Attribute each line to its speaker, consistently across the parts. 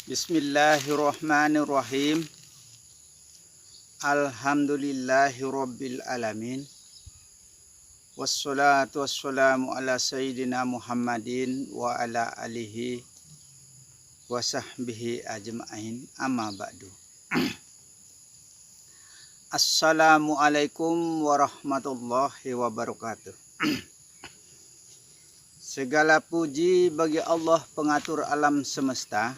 Speaker 1: Bismillahirrahmanirrahim. Alhamdulillahirabbil alamin. Wassalatu wassalamu ala sayyidina Muhammadin wa ala alihi wa sahbihi ajma'in. Amma ba'du. Assalamualaikum warahmatullahi wabarakatuh. Segala puji bagi Allah pengatur alam semesta.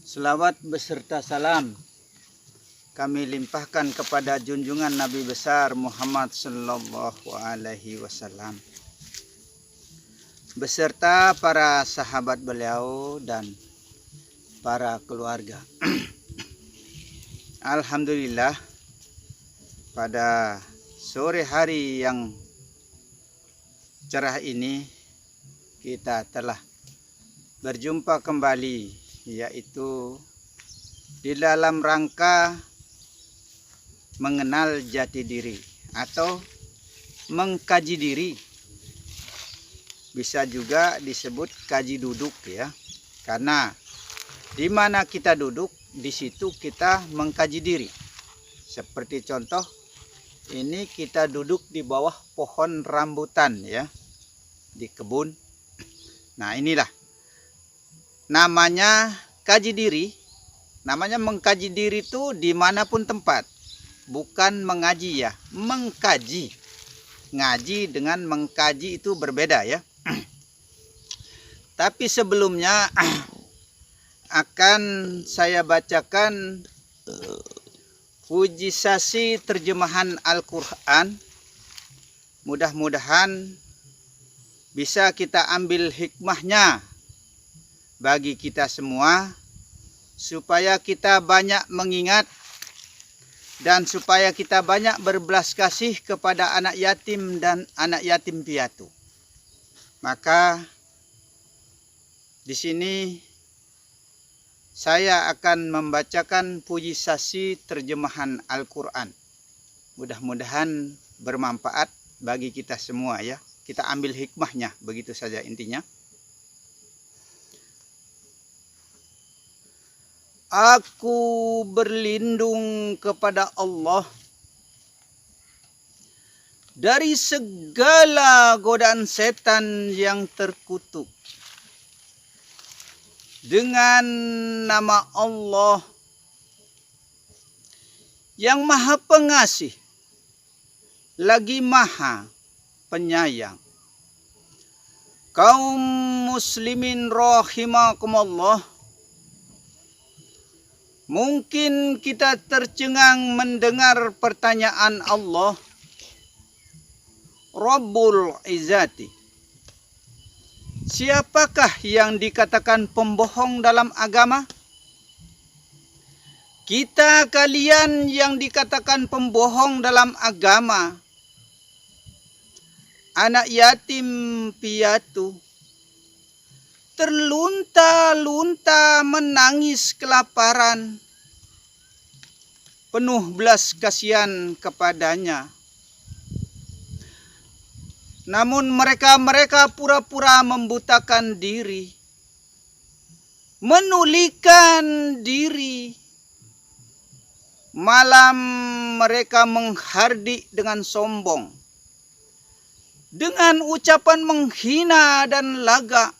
Speaker 1: Selawat beserta salam kami limpahkan kepada junjungan Nabi besar Muhammad sallallahu alaihi wasallam beserta para sahabat beliau dan para keluarga. Alhamdulillah, pada sore hari yang cerah ini kita telah berjumpa kembali, yaitu di dalam rangka mengenal jati diri atau mengkaji diri. Bisa juga disebut kaji duduk ya, karena di mana kita duduk di situ kita mengkaji diri. Seperti contoh, ini kita duduk di bawah pohon rambutan ya, di kebun. Nah, inilah namanya kaji diri. Namanya mengkaji diri itu dimanapun tempat, bukan mengaji ya, mengkaji. Ngaji dengan mengkaji itu berbeda ya. Tapi sebelumnya akan saya bacakan hujisasi terjemahan Al-Quran. Mudah-mudahan bisa kita ambil hikmahnya bagi kita semua, supaya kita banyak mengingat dan supaya kita banyak berbelas kasih kepada anak yatim dan anak yatim piatu. Maka di sini saya akan membacakan hujisasi terjemahan Al-Quran. Mudah-mudahan bermanfaat bagi kita semua ya. Kita ambil hikmahnya, begitu saja intinya. Aku berlindung kepada Allah dari segala godaan setan yang terkutuk. Dengan nama Allah yang Maha Pengasih lagi Maha Penyayang. Kaum muslimin rahimakumullah, mungkin kita tercengang mendengar pertanyaan Allah, Rabbul Izzati, siapakah yang dikatakan pembohong dalam agama? Kita kalian yang dikatakan pembohong dalam agama, anak yatim piatu, terlunta-lunta menangis kelaparan, penuh belas kasihan kepadanya. Namun mereka pura-pura membutakan diri, menulikan diri. Malam mereka menghardik dengan sombong, dengan ucapan menghina dan laga.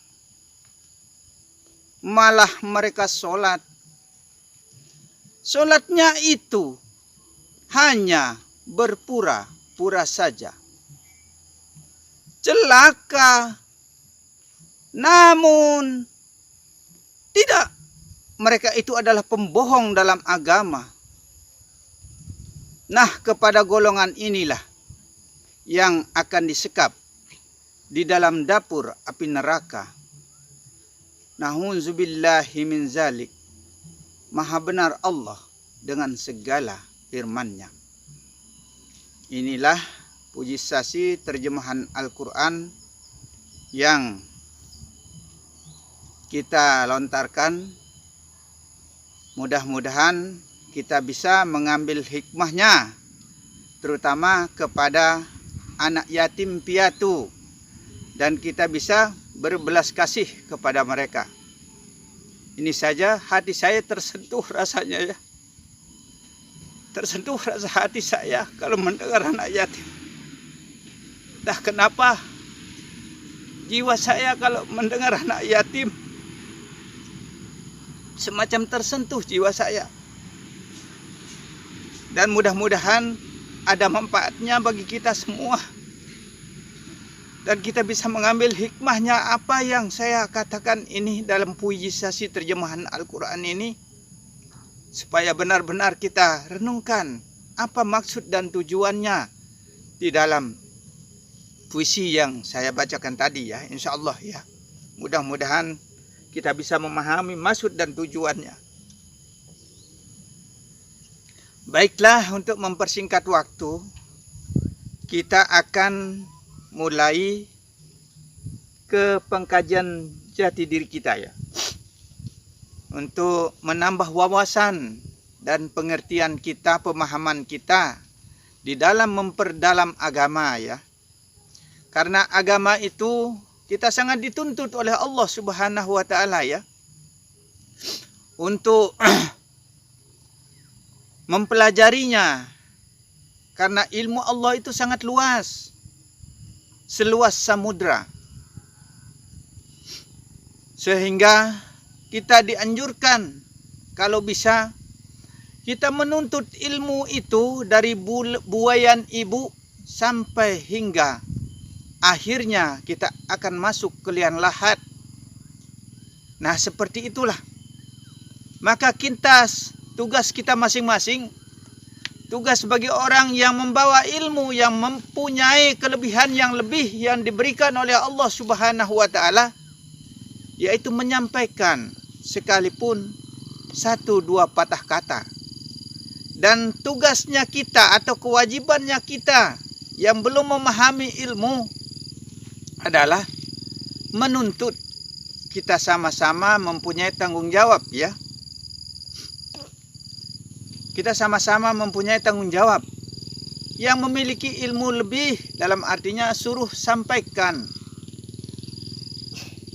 Speaker 1: Malah mereka sholat. Sholatnya itu hanya berpura-pura saja. Celaka. Namun tidak, mereka itu adalah pembohong dalam agama. Nah, kepada golongan inilah yang akan disekap di dalam dapur api neraka. Na'udzubillahi min zalik. Maha benar Allah dengan segala firman-Nya. Inilah hujisasi terjemahan Al-Quran yang kita lontarkan. Mudah-mudahan kita bisa mengambil hikmahnya, terutama kepada anak yatim piatu, dan kita bisa berbelas kasih kepada mereka. Ini saja hati saya tersentuh rasanya ya. Tersentuh rasa hati saya kalau mendengar anak yatim. Entah kenapa jiwa saya kalau mendengar anak yatim semacam tersentuh jiwa saya. Dan mudah-mudahan ada manfaatnya bagi kita semua. Dan kita bisa mengambil hikmahnya apa yang saya katakan ini dalam pujian terjemahan Al-Quran ini. Supaya benar-benar kita renungkan apa maksud dan tujuannya di dalam puisi yang saya bacakan tadi ya. Insya Allah ya. Mudah-mudahan kita bisa memahami maksud dan tujuannya. Baiklah, untuk mempersingkat waktu, kita akan mulai ke pengkajian jati diri kita ya. Untuk menambah wawasan dan pengertian kita, pemahaman kita di dalam memperdalam agama ya. Karena agama itu kita sangat dituntut oleh Allah Subhanahu wa taala ya. Untuk mempelajarinya. Karena ilmu Allah itu sangat luas. Seluas samudra. Sehingga kita dianjurkan kalau bisa kita menuntut ilmu itu dari buayan ibu sampai hingga akhirnya kita akan masuk ke liang lahat. Nah, seperti itulah. Maka tugas kita masing-masing, tugas bagi orang yang membawa ilmu, yang mempunyai kelebihan yang lebih yang diberikan oleh Allah Subhanahu wa taala, yaitu menyampaikan sekalipun 1-2 patah kata. Dan tugasnya kita atau kewajibannya kita yang belum memahami ilmu adalah menuntut. Kita sama-sama mempunyai tanggung jawab ya. Kita sama-sama mempunyai tanggung jawab. Yang memiliki ilmu lebih dalam artinya suruh sampaikan.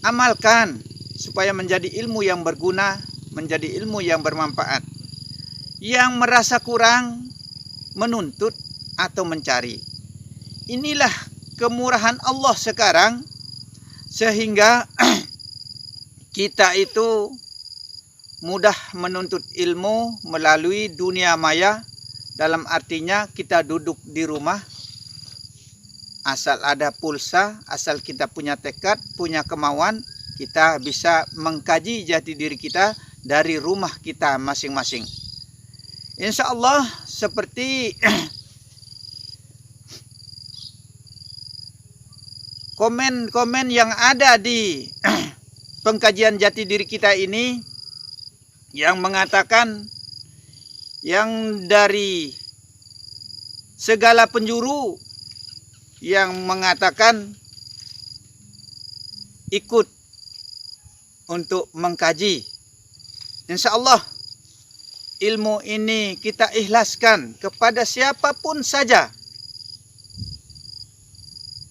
Speaker 1: Amalkan supaya menjadi ilmu yang berguna, menjadi ilmu yang bermanfaat. Yang merasa kurang, menuntut atau mencari. Inilah kemurahan Allah sekarang, sehingga kita itu mudah menuntut ilmu melalui dunia maya. Dalam artinya kita duduk di rumah, asal ada pulsa, asal kita punya tekad, punya kemauan, kita bisa mengkaji jati diri kita dari rumah kita masing-masing. Insya Allah seperti komen-komen yang ada di pengkajian jati diri kita ini, yang mengatakan yang dari segala penjuru yang mengatakan ikut untuk mengkaji. Insya Allah ilmu ini kita ikhlaskan kepada siapapun saja.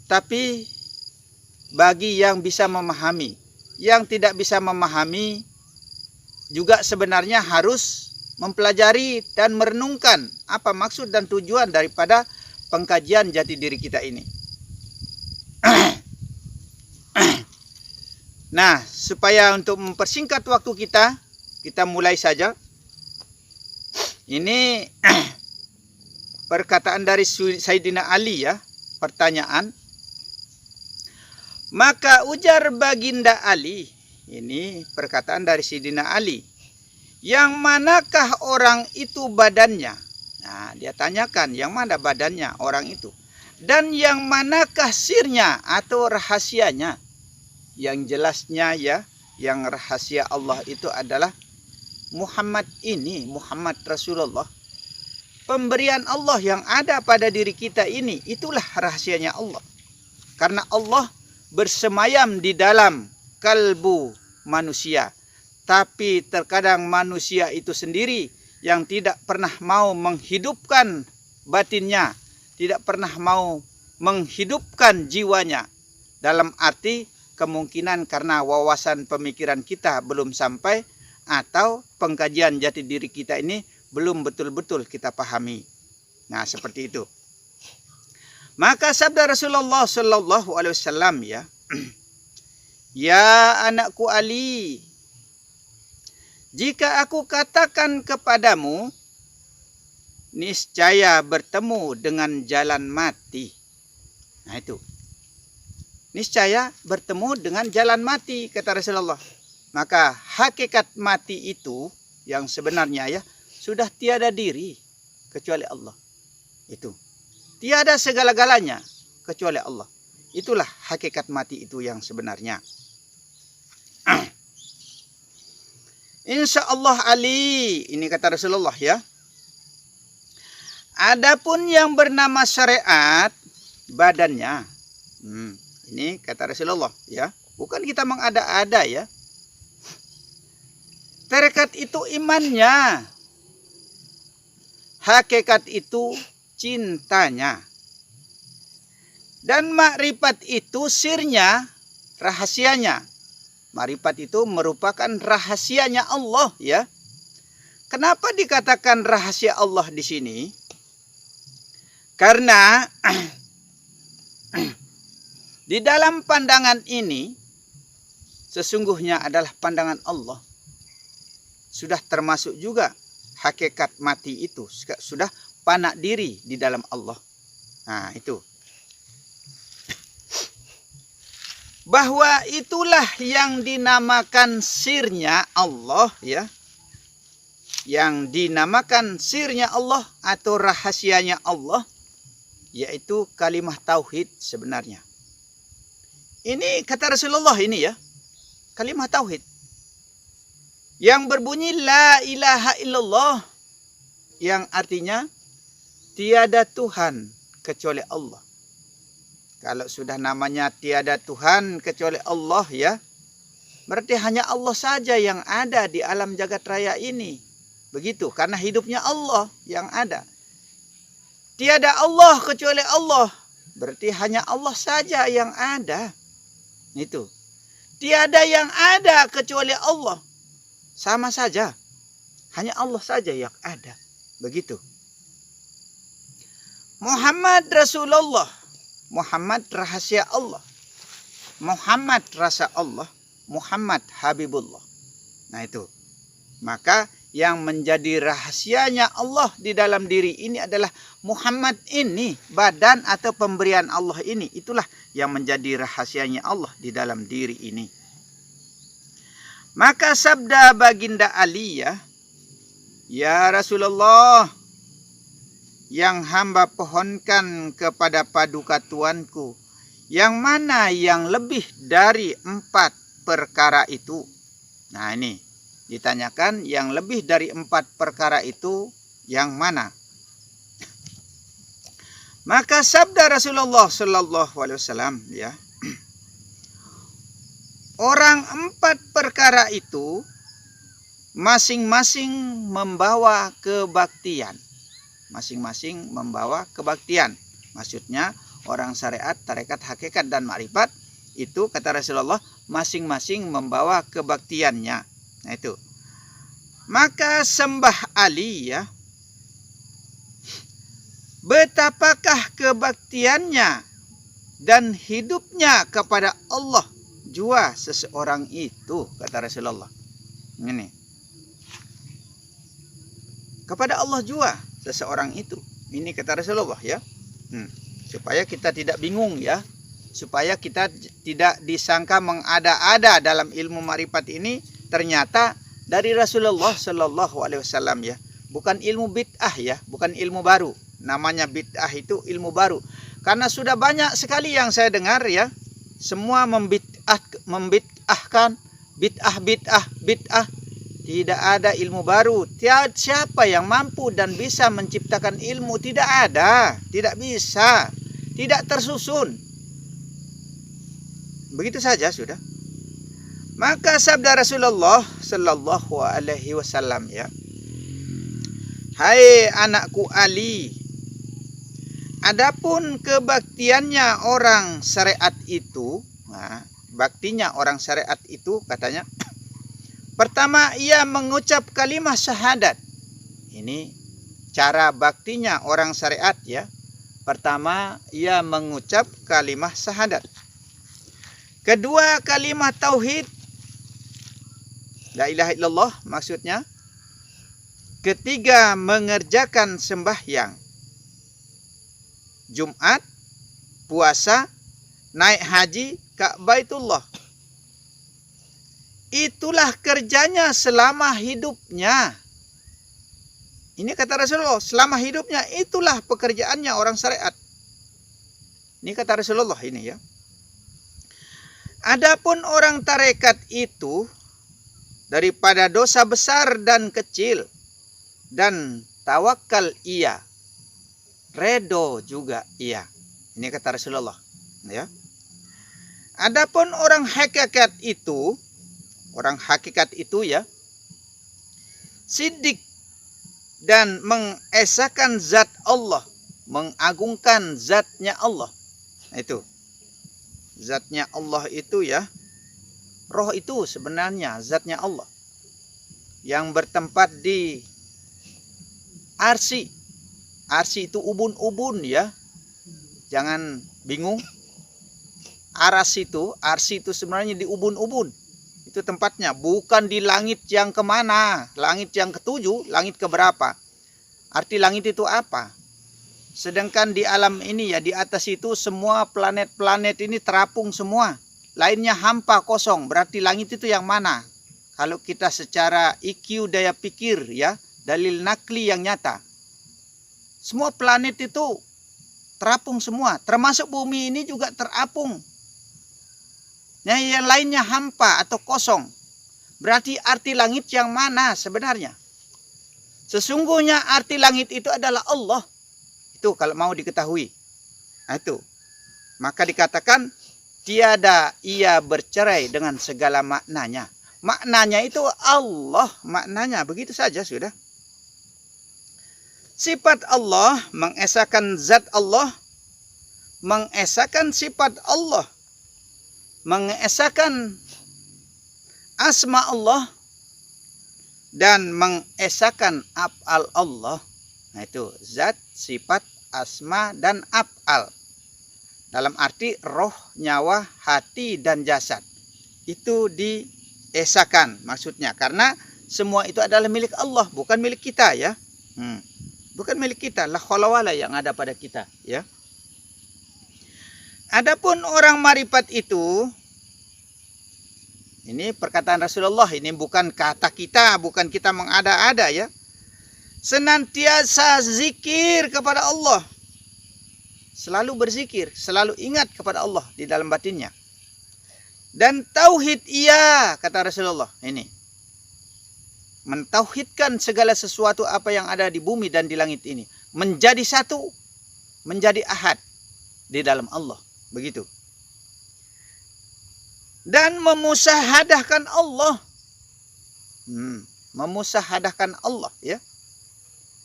Speaker 1: Tapi bagi yang bisa memahami, yang tidak bisa memahami juga sebenarnya harus mempelajari dan merenungkan apa maksud dan tujuan daripada pengkajian jati diri kita ini. Nah, supaya untuk mempersingkat waktu kita mulai saja. Ini perkataan dari Sayyidina Ali ya, pertanyaan. Maka ujar Baginda Ali, ini perkataan dari Sayyidina Ali. Yang manakah orang itu badannya? Nah, dia tanyakan yang mana badannya orang itu. Dan yang manakah sirnya atau rahasianya? Yang jelasnya ya, yang rahasia Allah itu adalah Muhammad ini, Muhammad Rasulullah. Pemberian Allah yang ada pada diri kita ini, itulah rahasianya Allah. Karena Allah bersemayam di dalam kalbu manusia. Tapi terkadang manusia itu sendiri yang tidak pernah mau menghidupkan batinnya, tidak pernah mau menghidupkan jiwanya. Dalam arti kemungkinan karena wawasan pemikiran kita belum sampai, atau pengkajian jati diri kita ini belum betul-betul kita pahami. Nah, seperti itu. Maka sabda Rasulullah Sallallahu Alaihi Wasallam ya, ya anakku Ali, jika aku katakan kepadamu, niscaya bertemu dengan jalan mati. Nah itu. Niscaya bertemu dengan jalan mati, kata Rasulullah. Maka hakikat mati itu yang sebenarnya ya, sudah tiada diri kecuali Allah. Itu. Tiada segala-galanya kecuali Allah. Itulah hakikat mati itu yang sebenarnya. Insya Allah Ali, ini kata Rasulullah ya. Adapun yang bernama syariat, badannya. Ini kata Rasulullah ya. Bukan kita mengada-ada ya. Tarekat itu imannya. Hakikat itu cintanya. Dan makrifat itu sirnya, rahasianya. Makrifat itu merupakan rahasianya Allah ya. Kenapa dikatakan rahasia Allah di sini? Karena di dalam pandangan ini sesungguhnya adalah pandangan Allah. Sudah termasuk juga hakikat mati itu. Sudah panak diri di dalam Allah. Nah itu. Bahwa itulah yang dinamakan sirnya Allah ya. Yang dinamakan sirnya Allah atau rahasianya Allah. Yaitu kalimah tauhid sebenarnya. Ini kata Rasulullah ini ya. Kalimah tauhid. Yang berbunyi la ilaha illallah. Yang artinya tiada Tuhan kecuali Allah. Kalau sudah namanya tiada Tuhan kecuali Allah ya. Berarti hanya Allah saja yang ada di alam jagat raya ini. Begitu. Karena hidupnya Allah yang ada. Tiada Allah kecuali Allah. Berarti hanya Allah saja yang ada. Itu. Tiada yang ada kecuali Allah. Sama saja. Hanya Allah saja yang ada. Begitu. Muhammad Rasulullah. Muhammad rahasia Allah. Muhammad rasa Allah. Muhammad Habibullah. Nah itu. Maka yang menjadi rahasianya Allah di dalam diri ini adalah Muhammad ini. Badan atau pemberian Allah ini. Itulah yang menjadi rahasianya Allah di dalam diri ini. Maka sabda baginda Ali ya. Ya Rasulullah. Yang hamba pohonkan kepada paduka Tuanku. Yang mana yang lebih dari 4 perkara itu. Nah ini. Ditanyakan yang lebih dari 4 perkara itu yang mana? Maka sabda Rasulullah Sallallahu Alaihi Wasallam ya. Orang 4 perkara itu masing-masing membawa kebaktian. Masing-masing membawa kebaktian. Maksudnya orang syariat, tarekat, hakikat dan makrifat itu kata Rasulullah masing-masing membawa kebaktiannya. Nah itu. Maka sembah Ali ya. Betapakah kebaktiannya dan hidupnya kepada Allah jua seseorang itu, kata Rasulullah. Ini. Kepada Allah jua seseorang itu. Ini kata Rasulullah ya. Supaya kita tidak bingung ya. Supaya kita tidak disangka mengada-ada dalam ilmu makrifat ini. Ternyata dari Rasulullah Sallallahu Alaihi Wasallam ya. Bukan ilmu bid'ah ya. Bukan ilmu baru. Namanya bid'ah itu ilmu baru. Karena sudah banyak sekali yang saya dengar ya. Semua membid'ahkan. Bid'ah. Tidak ada ilmu baru. Siapa yang mampu dan bisa menciptakan ilmu? Tidak ada. Tidak bisa. Tidak tersusun. Begitu saja sudah. Maka sabda Rasulullah Sallallahu Alaihi Wasallam ya. Hai anakku Ali. Adapun kebaktiannya orang syariat itu. Nah, baktinya orang syariat itu katanya. Pertama, ia mengucap kalimat syahadat. Ini cara baktinya orang syariat ya. Pertama, ia mengucap kalimat syahadat. Kedua, kalimat tauhid. La ilaha illallah maksudnya. Ketiga, mengerjakan sembahyang. Jumat, puasa, naik haji ke Baitullah. Itulah kerjanya selama hidupnya. Ini kata Rasulullah, selama hidupnya itulah pekerjaannya orang syariat. Ini kata Rasulullah ini ya. Adapun orang tarekat itu daripada dosa besar dan kecil dan tawakal ia, redo juga ia. Ini kata Rasulullah ya. Adapun orang hakikat itu ya sidik dan mengesahkan zat Allah, mengagungkan zatnya Allah. Nah, itu zatnya Allah itu ya, roh itu sebenarnya zatnya Allah yang bertempat di arsy. Arsy itu ubun-ubun ya, jangan bingung. Arsy itu sebenarnya di ubun-ubun. Itu tempatnya, bukan di langit yang kemana, langit yang ketujuh, langit keberapa. Arti langit itu apa? Sedangkan di alam ini ya, di atas itu semua planet-planet ini terapung semua. Lainnya hampa kosong, berarti langit itu yang mana? Kalau kita secara IQ daya pikir ya, dalil nakli yang nyata. Semua planet itu terapung semua, termasuk bumi ini juga terapung. Nah, yang lainnya hampa atau kosong. Berarti arti langit yang mana sebenarnya? Sesungguhnya arti langit itu adalah Allah. Itu kalau mau diketahui. Nah, itu. Maka dikatakan tiada ia bercerai dengan segala maknanya. Maknanya itu Allah, maknanya begitu saja sudah. Sifat Allah, mengesahkan zat Allah, mengesahkan sifat Allah, mengesahkan asma Allah, dan mengesahkan af'al Allah. Nah itu zat, sifat, asma, dan af'al. Dalam arti roh, nyawa, hati, dan jasad. Itu diesahkan maksudnya. Karena semua itu adalah milik Allah, bukan milik kita ya. Bukan milik kita, la khaula wala yang ada pada kita ya. Adapun orang marifat itu, ini perkataan Rasulullah, ini bukan kata kita, bukan kita mengada-ada ya. Senantiasa zikir kepada Allah. Selalu berzikir, selalu ingat kepada Allah di dalam batinnya. Dan tauhid ia, kata Rasulullah, ini. Mentauhidkan segala sesuatu apa yang ada di bumi dan di langit ini. Menjadi satu, menjadi ahad di dalam Allah. Begitu. Dan memusahadahkan Allah. Memusahadahkan Allah ya.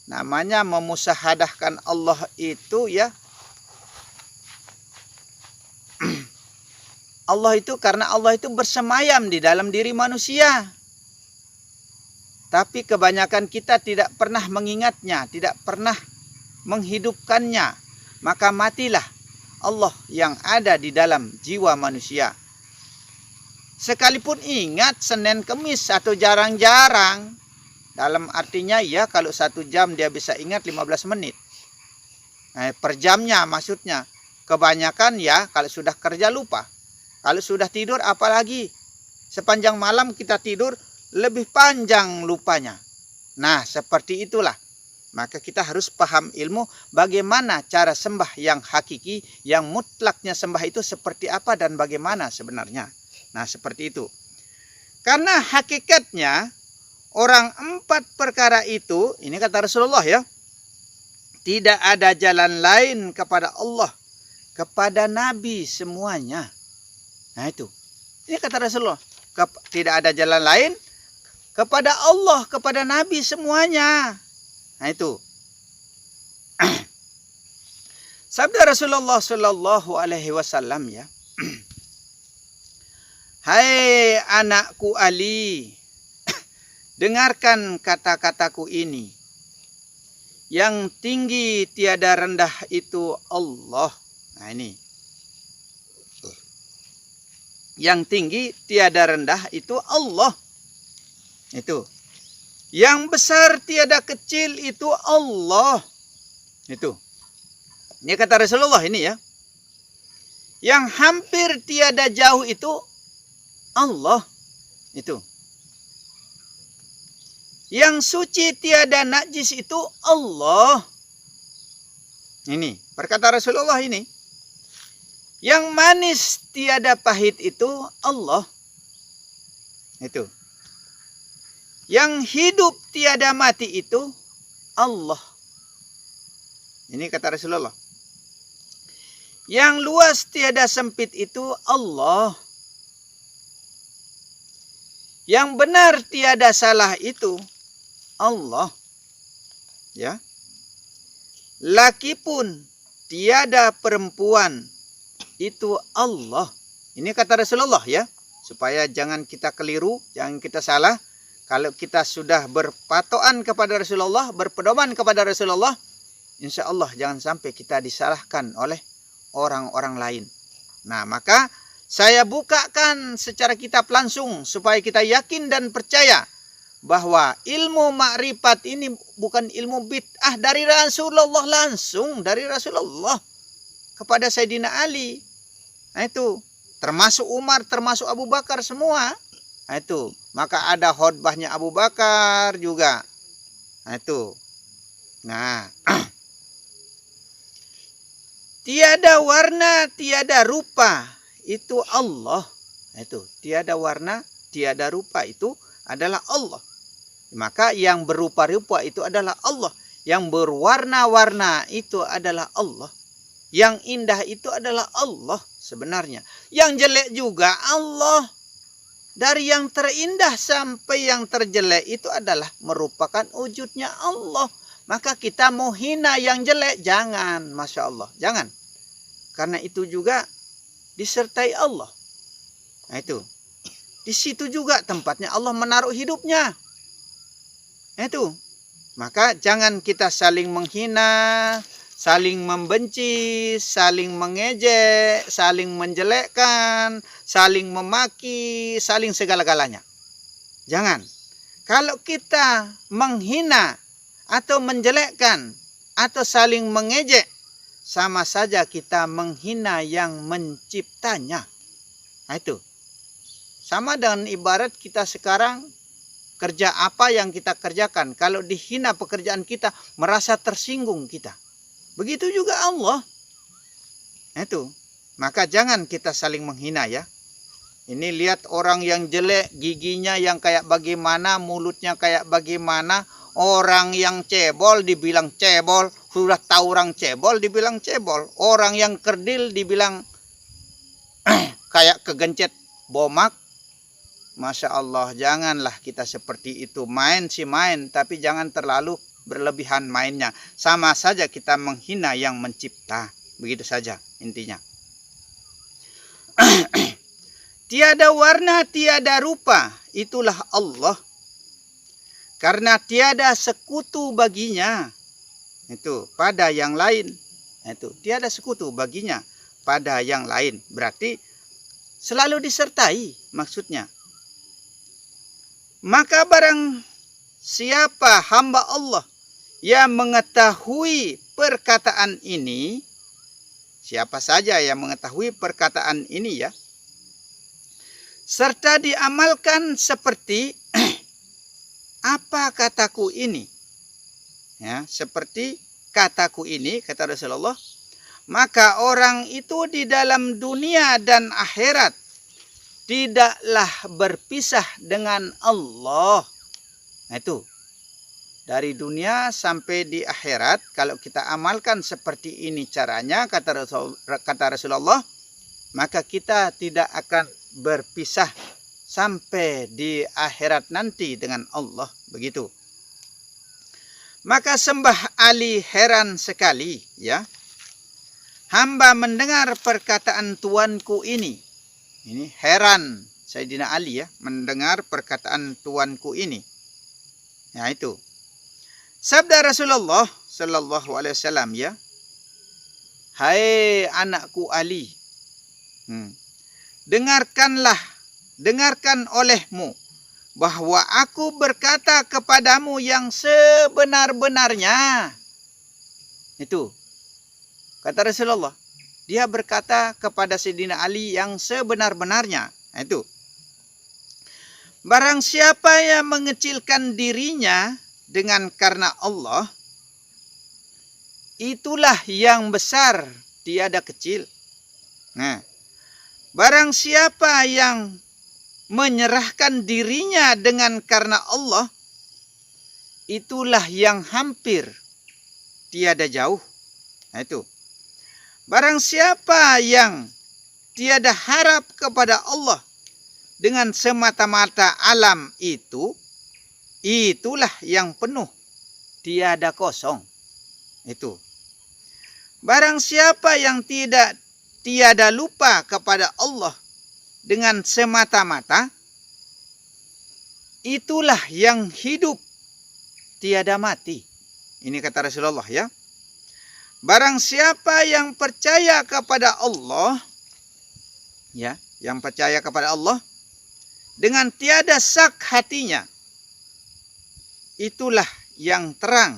Speaker 1: Namanya memusahadahkan Allah itu ya. Allah itu karena Allah itu bersemayam di dalam diri manusia. Tapi kebanyakan kita tidak pernah mengingatnya, tidak pernah menghidupkannya. Maka matilah Allah yang ada di dalam jiwa manusia. Sekalipun ingat Senin Kemis atau jarang-jarang. Dalam artinya ya kalau 1 jam dia bisa ingat 15 menit. Per jamnya maksudnya. Kebanyakan ya kalau sudah kerja lupa. Kalau sudah tidur apalagi. Sepanjang malam kita tidur lebih panjang lupanya. Nah seperti itulah. Maka kita harus paham ilmu bagaimana cara sembah yang hakiki, yang mutlaknya sembah itu seperti apa dan bagaimana sebenarnya. Nah seperti itu. Karena hakikatnya orang 4 perkara itu, ini kata Rasulullah ya. Tidak ada jalan lain kepada Allah, kepada Nabi semuanya. Nah itu. Ini kata Rasulullah. Tidak ada jalan lain kepada Allah, kepada Nabi semuanya. Nah itu. Sabda Rasulullah Sallallahu Alaihi Wasallam ya. Hai anakku Ali, dengarkan kata-kataku ini. Yang tinggi tiada rendah itu Allah. Nah ini. Yang tinggi tiada rendah itu Allah. Itu. Yang besar tiada kecil itu Allah. Itu. Ini kata Rasulullah ini ya. Yang hampir tiada jauh itu Allah. Itu. Yang suci tiada najis itu Allah. Ini perkataan Rasulullah ini. Yang manis tiada pahit itu Allah. Itu. Yang hidup tiada mati itu Allah. Ini kata Rasulullah. Yang luas tiada sempit itu Allah. Yang benar tiada salah itu Allah. Ya. Laki pun tiada perempuan itu Allah. Ini kata Rasulullah ya. Supaya jangan kita keliru, jangan kita salah. Kalau kita sudah berpatokan kepada Rasulullah, berpedoman kepada Rasulullah, insya Allah jangan sampai kita disalahkan oleh orang-orang lain. Nah, maka saya bukakan secara kitab langsung supaya kita yakin dan percaya bahwa ilmu makrifat ini bukan ilmu bid'ah dari Rasulullah langsung, dari Rasulullah kepada Sayyidina Ali. Nah itu, termasuk Umar, termasuk Abu Bakar semua. Nah itu, maka ada khutbahnya Abu Bakar juga. Nah itu. Nah, tiada warna, tiada rupa, itu Allah. Itu, tiada warna, tiada rupa, itu adalah Allah. Maka yang berupa-rupa itu adalah Allah. Yang berwarna-warna itu adalah Allah. Yang indah itu adalah Allah sebenarnya. Yang jelek juga Allah. Dari yang terindah sampai yang terjelek itu adalah merupakan wujudnya Allah. Maka kita mau hina yang jelek, jangan, Masya Allah, jangan. Karena itu juga disertai Allah. Nah itu, di situ juga tempatnya Allah menaruh hidupnya. Nah itu, maka jangan kita saling menghina, saling membenci, saling mengejek, saling menjelekkan, saling memaki, saling segala-galanya. Jangan. Kalau kita menghina, atau menjelekkan, atau saling mengejek, sama saja kita menghina yang menciptanya. Nah itu. Sama dengan ibarat kita sekarang kerja apa yang kita kerjakan. Kalau dihina pekerjaan kita, merasa tersinggung kita. Begitu juga Allah. Nah itu. Maka jangan kita saling menghina ya. Ini lihat orang yang jelek, giginya yang kayak bagaimana, mulutnya kayak bagaimana. Orang yang cebol dibilang cebol, sudah tahu orang cebol dibilang cebol. Orang yang kerdil dibilang kayak kegencet bomak. Masya Allah, janganlah kita seperti itu. Main sih main, tapi jangan terlalu berlebihan mainnya. Sama saja kita menghina yang mencipta. Begitu saja intinya. Tiada warna, tiada rupa, itulah Allah. Karena tiada sekutu baginya. Itu pada yang lain. Itu tiada sekutu baginya pada yang lain. Berarti selalu disertai maksudnya. Maka barang siapa hamba Allah yang mengetahui perkataan ini, siapa saja yang mengetahui perkataan ini ya, serta diamalkan seperti apa kataku ini, ya, seperti kataku ini, kata Rasulullah, maka orang itu di dalam dunia dan akhirat tidaklah berpisah dengan Allah. Nah itu, dari dunia sampai di akhirat, kalau kita amalkan seperti ini caranya, kata Rasulullah, maka kita tidak akan berpisah sampai di akhirat nanti dengan Allah. Begitu. Maka Sembah Ali heran sekali ya. Hamba mendengar perkataan tuanku ini. Ini heran Sayyidina Ali ya, mendengar perkataan tuanku ini. Ya itu. Sabda Rasulullah sallallahu alaihi wasallam ya. Hai anakku Ali. Dengarkan olehmu bahwa aku berkata kepadamu yang sebenar-benarnya. Itu. Kata Rasulullah. Dia berkata kepada Sayyidina Ali yang sebenar-benarnya. Itu. Barang siapa yang mengecilkan dirinya dengan karena Allah, itulah yang besar, tiada kecil. Nah, barang siapa yang menyerahkan dirinya dengan karena Allah, itulah yang hampir, tiada jauh. Nah itu. Barang siapa yang tiada harap kepada Allah dengan semata-mata alam itu, itulah yang penuh, tiada kosong. Itu. Barang siapa yang tiada lupa kepada Allah dengan semata-mata, itulah yang hidup, tiada mati. Ini kata Rasulullah ya. Barang siapa yang percaya kepada Allah, ya, yang percaya kepada Allah dengan tiada syak hatinya, itulah yang terang,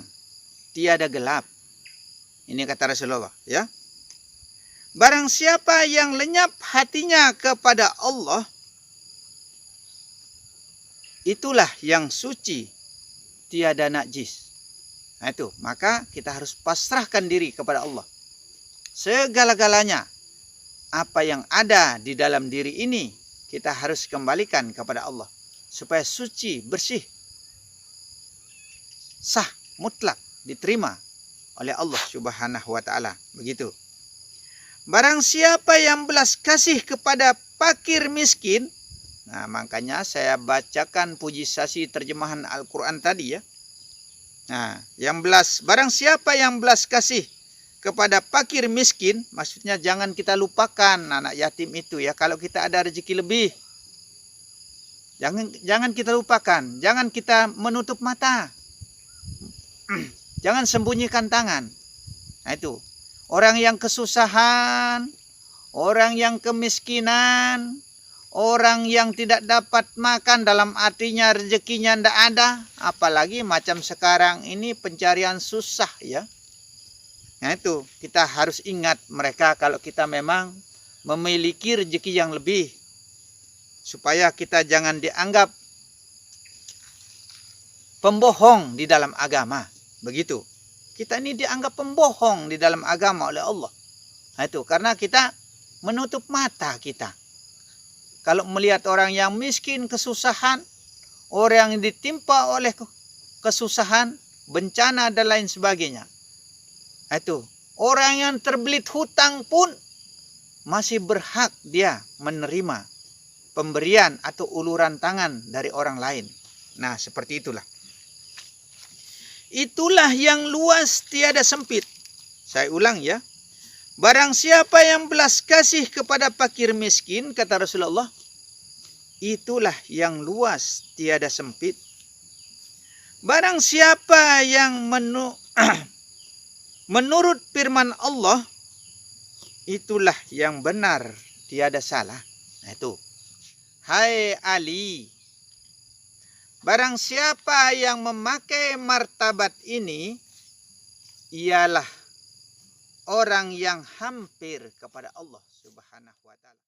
Speaker 1: tiada gelap. Ini kata Rasulullah ya. Barang siapa yang lenyap hatinya kepada Allah, itulah yang suci, tiada najis. Nah itu, maka kita harus pasrahkan diri kepada Allah. Segala-galanya, apa yang ada di dalam diri ini, kita harus kembalikan kepada Allah. Supaya suci, bersih, sah, mutlak, diterima oleh Allah Subhanahu wa ta'ala. Begitu. Barang siapa yang belas kasih kepada fakir miskin. Nah, makanya saya bacakan pujisasi terjemahan Al-Quran tadi ya. Nah, barang siapa yang belas kasih kepada fakir miskin, maksudnya jangan kita lupakan anak yatim itu ya. Kalau kita ada rezeki lebih, jangan kita lupakan, jangan kita menutup mata. Jangan sembunyikan tangan. Nah itu. Orang yang kesusahan, orang yang kemiskinan, orang yang tidak dapat makan, dalam artinya rezekinya tidak ada. Apalagi macam sekarang ini pencarian susah ya. Nah itu, kita harus ingat mereka kalau kita memang memiliki rezeki yang lebih. Supaya kita jangan dianggap pembohong di dalam agama. Begitu. Kita ini dianggap pembohong di dalam agama oleh Allah. Nah itu, karena kita menutup mata kita. Kalau melihat orang yang miskin, kesusahan, orang yang ditimpa oleh kesusahan, bencana dan lain sebagainya. Nah itu, orang yang terbelit hutang pun masih berhak dia menerima pemberian atau uluran tangan dari orang lain. Nah, seperti itulah. Itulah yang luas tiada sempit. Saya ulang ya. Barang siapa yang belas kasih kepada fakir miskin, kata Rasulullah, itulah yang luas tiada sempit. Barang siapa yang menurut firman Allah, itulah yang benar, tiada salah. Nah itu. Hai Ali, barang siapa yang memakai martabat ini, ialah orang yang hampir kepada Allah Subhanahu wa ta'ala.